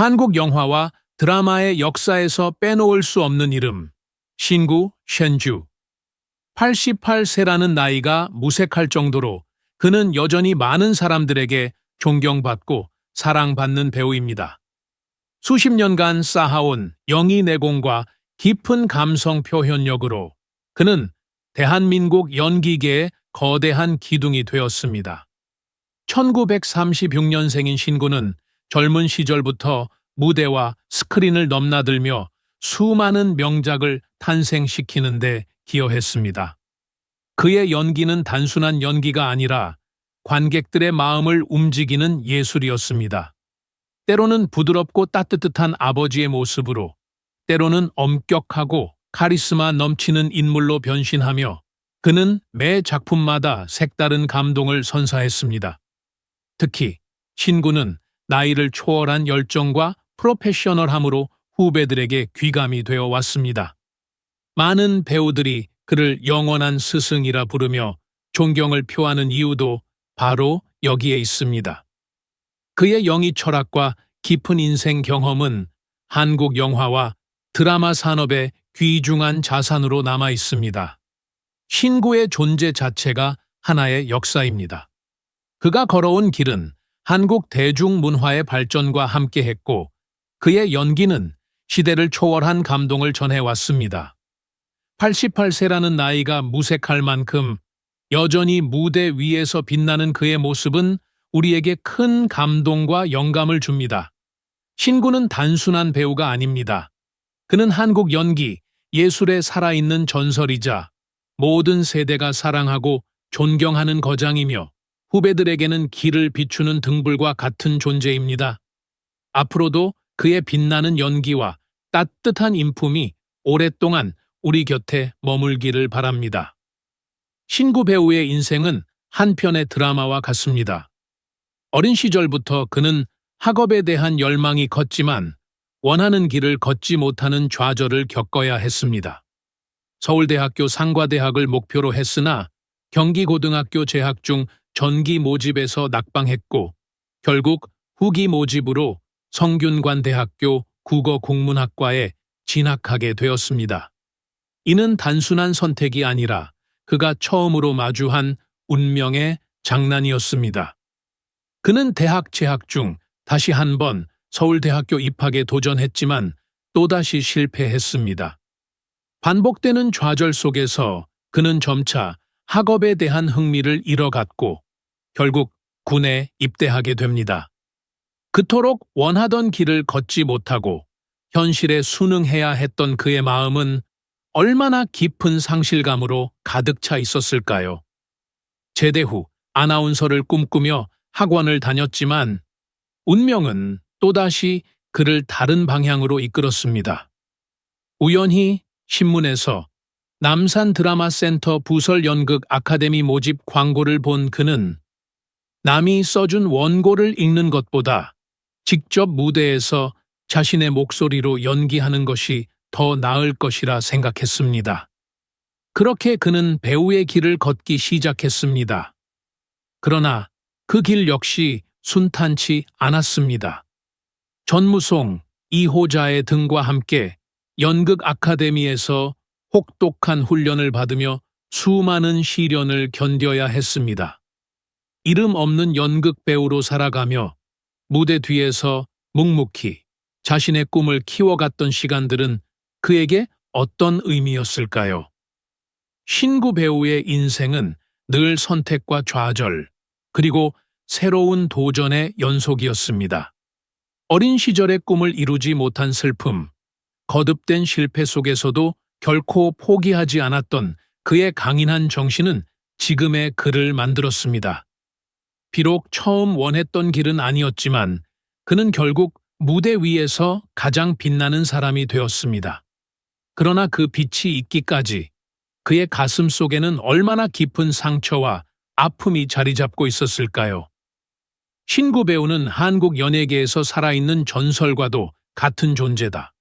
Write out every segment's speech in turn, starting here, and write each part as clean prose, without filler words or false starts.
한국 영화와 드라마의 역사에서 빼놓을 수 없는 이름, 신구 쉔주. 88세라는 나이가 무색할 정도로 그는 여전히 많은 사람들에게 존경받고 사랑받는 배우입니다. 수십 년간 쌓아온 영희 내공과 깊은 감성 표현력으로 그는 대한민국 연기계의 거대한 기둥이 되었습니다. 1936년생인 신구는 젊은 시절부터 무대와 스크린을 넘나들며 수많은 명작을 탄생시키는 데 기여했습니다. 그의 연기는 단순한 연기가 아니라 관객들의 마음을 움직이는 예술이었습니다. 때로는 부드럽고 따뜻한 아버지의 모습으로, 때로는 엄격하고 카리스마 넘치는 인물로 변신하며 그는 매 작품마다 색다른 감동을 선사했습니다. 특히 신구는 나이를 초월한 열정과 프로페셔널함으로 후배들에게 귀감이 되어 왔습니다. 많은 배우들이 그를 영원한 스승이라 부르며 존경을 표하는 이유도 바로 여기에 있습니다. 그의 영희 철학과 깊은 인생 경험은 한국 영화와 드라마 산업의 귀중한 자산으로 남아 있습니다. 신구의 존재 자체가 하나의 역사입니다. 그가 걸어온 길은 한국 대중문화의 발전과 함께했고 그의 연기는 시대를 초월한 감동을 전해왔습니다. 88세라는 나이가 무색할 만큼 여전히 무대 위에서 빛나는 그의 모습은 우리에게 큰 감동과 영감을 줍니다. 신구는 단순한 배우가 아닙니다. 그는 한국 연기, 예술의 살아있는 전설이자 모든 세대가 사랑하고 존경하는 거장이며 후배들에게는 길을 비추는 등불과 같은 존재입니다. 앞으로도 그의 빛나는 연기와 따뜻한 인품이 오랫동안 우리 곁에 머물기를 바랍니다. 신구 배우의 인생은 한 편의 드라마와 같습니다. 어린 시절부터 그는 학업에 대한 열망이 컸지만 원하는 길을 걷지 못하는 좌절을 겪어야 했습니다. 서울대학교 상과대학을 목표로 했으나 경기고등학교 재학 중 전기 모집에서 낙방했고 결국 후기 모집으로 성균관대학교 국어국문학과에 진학하게 되었습니다. 이는 단순한 선택이 아니라 그가 처음으로 마주한 운명의 장난이었습니다. 그는 대학 재학 중 다시 한번 서울대학교 입학에 도전했지만 또다시 실패했습니다. 반복되는 좌절 속에서 그는 점차 학업에 대한 흥미를 잃어갔고 결국 군에 입대하게 됩니다. 그토록 원하던 길을 걷지 못하고 현실에 순응해야 했던 그의 마음은 얼마나 깊은 상실감으로 가득 차 있었을까요? 제대 후 아나운서를 꿈꾸며 학원을 다녔지만 운명은 또다시 그를 다른 방향으로 이끌었습니다. 우연히 신문에서 남산 드라마센터 부설 연극 아카데미 모집 광고를 본 그는 남이 써준 원고를 읽는 것보다 직접 무대에서 자신의 목소리로 연기하는 것이 더 나을 것이라 생각했습니다. 그렇게 그는 배우의 길을 걷기 시작했습니다. 그러나 그 길 역시 순탄치 않았습니다. 전무송, 이호자의 등과 함께 연극 아카데미에서 혹독한 훈련을 받으며 수많은 시련을 견뎌야 했습니다. 이름 없는 연극 배우로 살아가며 무대 뒤에서 묵묵히 자신의 꿈을 키워갔던 시간들은 그에게 어떤 의미였을까요? 신구 배우의 인생은 늘 선택과 좌절, 그리고 새로운 도전의 연속이었습니다. 어린 시절의 꿈을 이루지 못한 슬픔, 거듭된 실패 속에서도 결코 포기하지 않았던 그의 강인한 정신은 지금의 그를 만들었습니다. 비록 처음 원했던 길은 아니었지만 그는 결국 무대 위에서 가장 빛나는 사람이 되었습니다. 그러나 그 빛이 있기까지 그의 가슴 속에는 얼마나 깊은 상처와 아픔이 자리 잡고 있었을까요? 신구 배우는 한국 연예계에서 살아있는 전설과도 같은 존재다.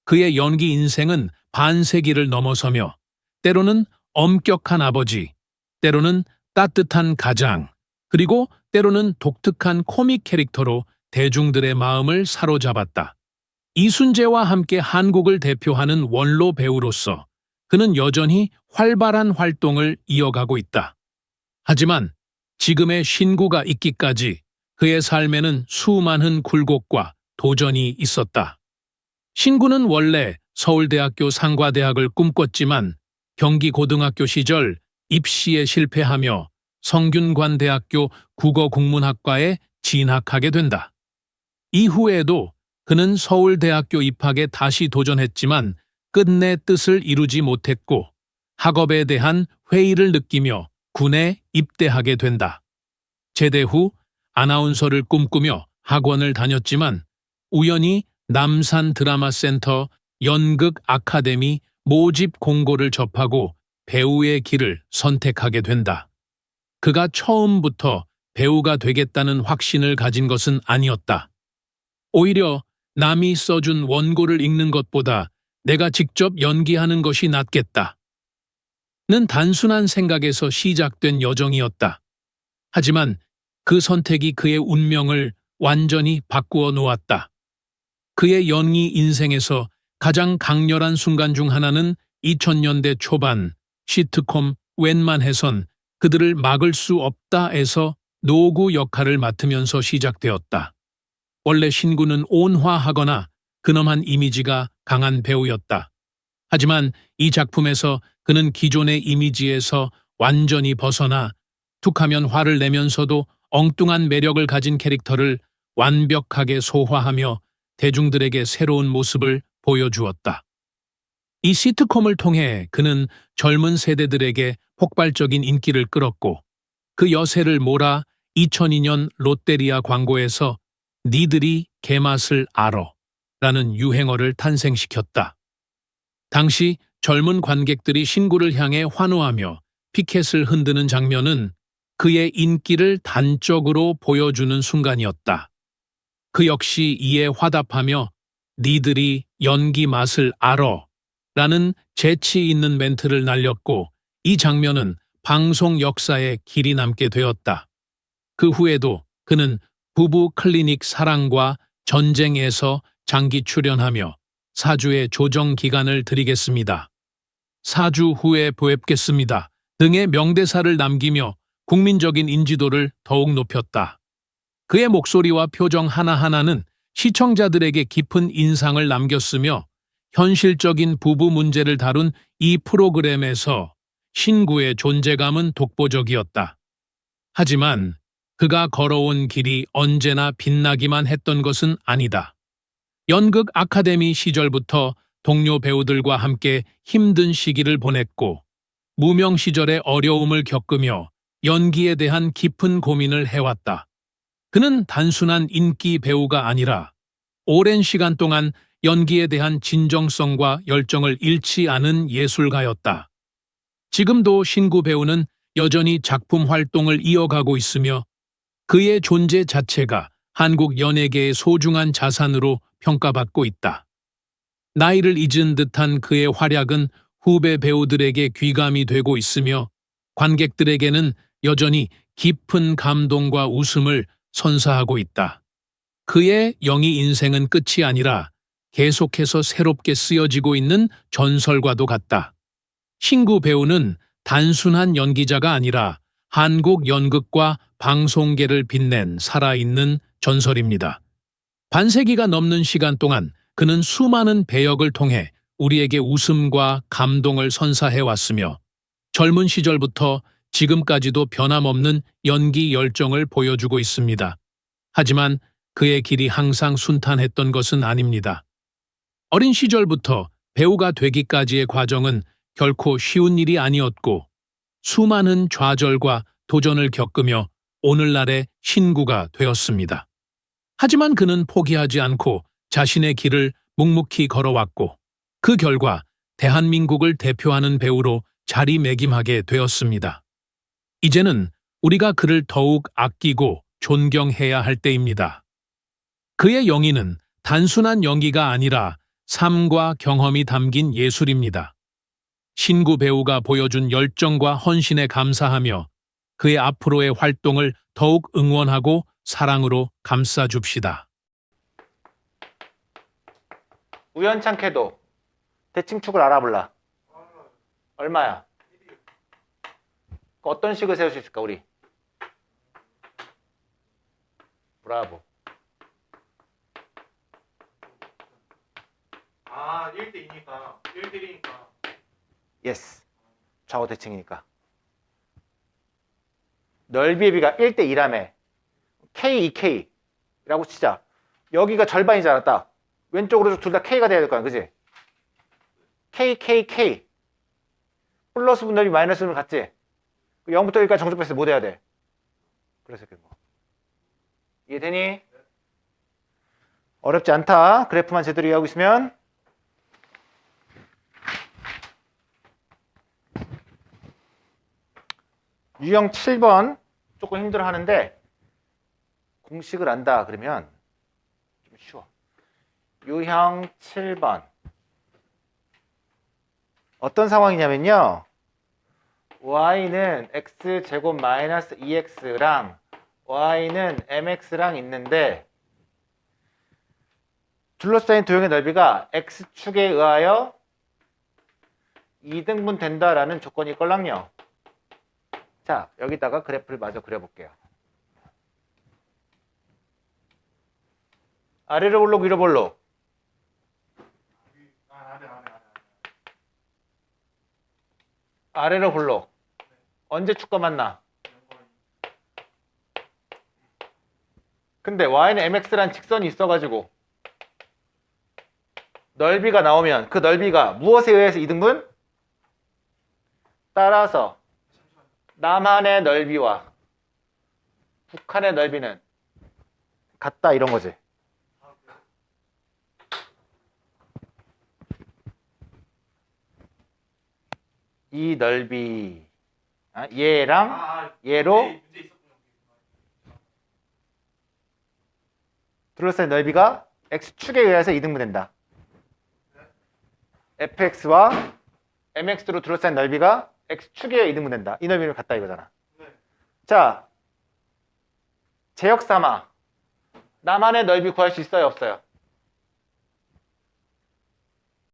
그의 연기 인생은 반세기를 넘어서며 때로는 엄격한 아버지, 때로는 따뜻한 가장, 그리고 때로는 독특한 코믹 캐릭터로 대중들의 마음을 사로잡았다. 이순재와 함께 한국을 대표하는 원로 배우로서 그는 여전히 활발한 활동을 이어가고 있다. 하지만 지금의 신구가 있기까지 그의 삶에는 수많은 굴곡과 도전이 있었다. 신구는 원래 서울대학교 상과대학을 꿈꿨지만 경기고등학교 시절 입시에 실패하며 성균관대학교 국어국문학과에 진학하게 된다. 이후에도 그는 서울대학교 입학에 다시 도전했지만 끝내 뜻을 이루지 못했고 학업에 대한 회의를 느끼며 군에 입대하게 된다. 제대 후 아나운서를 꿈꾸며 학원을 다녔지만 우연히 남산 드라마센터 연극 아카데미 모집 공고를 접하고 배우의 길을 선택하게 된다. 그가 처음부터 배우가 되겠다는 확신을 가진 것은 아니었다. 오히려 남이 써준 원고를 읽는 것보다 내가 직접 연기하는 것이 낫겠다. 는 단순한 생각에서 시작된 여정이었다. 하지만 그 선택이 그의 운명을 완전히 바꾸어 놓았다. 그의 연기 인생에서 가장 강렬한 순간 중 하나는 2000년대 초반 시트콤 웬만해선 그들을 막을 수 없다에서 노구 역할을 맡으면서 시작되었다. 원래 신구는 온화하거나 근엄한 이미지가 강한 배우였다. 하지만 이 작품에서 그는 기존의 이미지에서 완전히 벗어나 툭하면 화를 내면서도 엉뚱한 매력을 가진 캐릭터를 완벽하게 소화하며 대중들에게 새로운 모습을 보여주었다. 이 시트콤을 통해 그는 젊은 세대들에게 폭발적인 인기를 끌었고 그 여세를 몰아 2002년 롯데리아 광고에서 니들이 개맛을 알어 라는 유행어를 탄생시켰다. 당시 젊은 관객들이 신구를 향해 환호하며 피켓을 흔드는 장면은 그의 인기를 단적으로 보여주는 순간이었다. 그 역시 이에 화답하며 니들이 연기 맛을 알어 라는 재치 있는 멘트를 날렸고 이 장면은 방송 역사에 길이 남게 되었다. 그 후에도 그는 부부 클리닉 사랑과 전쟁에서 장기 출연하며 4주의 조정 기간을 드리겠습니다. 4주 후에 뵙겠습니다. 등의 명대사를 남기며 국민적인 인지도를 더욱 높였다. 그의 목소리와 표정 하나하나는 시청자들에게 깊은 인상을 남겼으며 현실적인 부부 문제를 다룬 이 프로그램에서 신구의 존재감은 독보적이었다. 하지만 그가 걸어온 길이 언제나 빛나기만 했던 것은 아니다. 연극 아카데미 시절부터 동료 배우들과 함께 힘든 시기를 보냈고 무명 시절의 어려움을 겪으며 연기에 대한 깊은 고민을 해왔다. 그는 단순한 인기 배우가 아니라 오랜 시간 동안 연기에 대한 진정성과 열정을 잃지 않은 예술가였다. 지금도 신구 배우는 여전히 작품 활동을 이어가고 있으며 그의 존재 자체가 한국 연예계의 소중한 자산으로 평가받고 있다. 나이를 잊은 듯한 그의 활약은 후배 배우들에게 귀감이 되고 있으며 관객들에게는 여전히 깊은 감동과 웃음을 선사하고 있다. 그의 영희 인생은 끝이 아니라 계속해서 새롭게 쓰여지고 있는 전설과도 같다. 신구 배우는 단순한 연기자가 아니라 한국 연극과 방송계를 빛낸 살아있는 전설입니다. 반세기가 넘는 시간 동안 그는 수많은 배역을 통해 우리에게 웃음과 감동을 선사해왔으며 젊은 시절부터 지금까지도 변함없는 연기 열정을 보여주고 있습니다. 하지만 그의 길이 항상 순탄했던 것은 아닙니다. 어린 시절부터 배우가 되기까지의 과정은 결코 쉬운 일이 아니었고 수많은 좌절과 도전을 겪으며 오늘날의 신구가 되었습니다. 하지만 그는 포기하지 않고 자신의 길을 묵묵히 걸어왔고 그 결과 대한민국을 대표하는 배우로 자리매김하게 되었습니다. 이제는 우리가 그를 더욱 아끼고 존경해야 할 때입니다. 그의 영희는 단순한 연기가 아니라 삶과 경험이 담긴 예술입니다. 신구 배우가 보여준 열정과 헌신에 감사하며 그의 앞으로의 활동을 더욱 응원하고 사랑으로 감싸줍시다. 우연찮게도 대칭축을 알아볼라. 얼마야? 어떤 식을 세울 수 있을까 우리? 브라보. 1대 2니까 1대 1이니까 예스. 좌우 대칭이니까. 넓이의 비가 1대 2라며. K, 2K라고 치자. 여기가 절반이잖아 딱. 왼쪽으로 둘 다 K가 돼야 될 거야. 그지? K, K, K. 플러스 분점이 마이너스 분을 같지? 0부터 1까지 정적배수 못 해야 돼. 그래서 이렇게 뭐. 이해되니? 어렵지 않다. 그래프만 제대로 이해하고 있으면. 유형 7번 조금 힘들어 하는데 공식을 안다 그러면 좀 쉬워. 유형 7번 어떤 상황이냐면요. y는 x제곱 마이너스 2x랑 y는 mx랑 있는데 둘러싸인 도형의 넓이가 x축에 의하여 2등분 된다라는 조건이 있걸랑요. 자, 여기다가 그래프를 마저 그려볼게요. 아래로 볼록 위로 볼록. 아래로 볼록. 언제 축과 만나? 근데 y는 mx란 직선이 있어가지고 넓이가 나오면 그 넓이가 무엇에 의해서 2등분? 따라서 남한의 넓이와 북한의 넓이는 같다 이런 거지. 이 넓이 얘랑 얘로 둘러싸인 넓이가 x축에 의해서 2등분 된다. fx와 mx로 둘러싸인 넓이가 x축에 의해 2등분 된다. 이 넓이를 같다 이거잖아. 자, 제역 삼아 남한의 넓이 구할 수 있어요 없어요?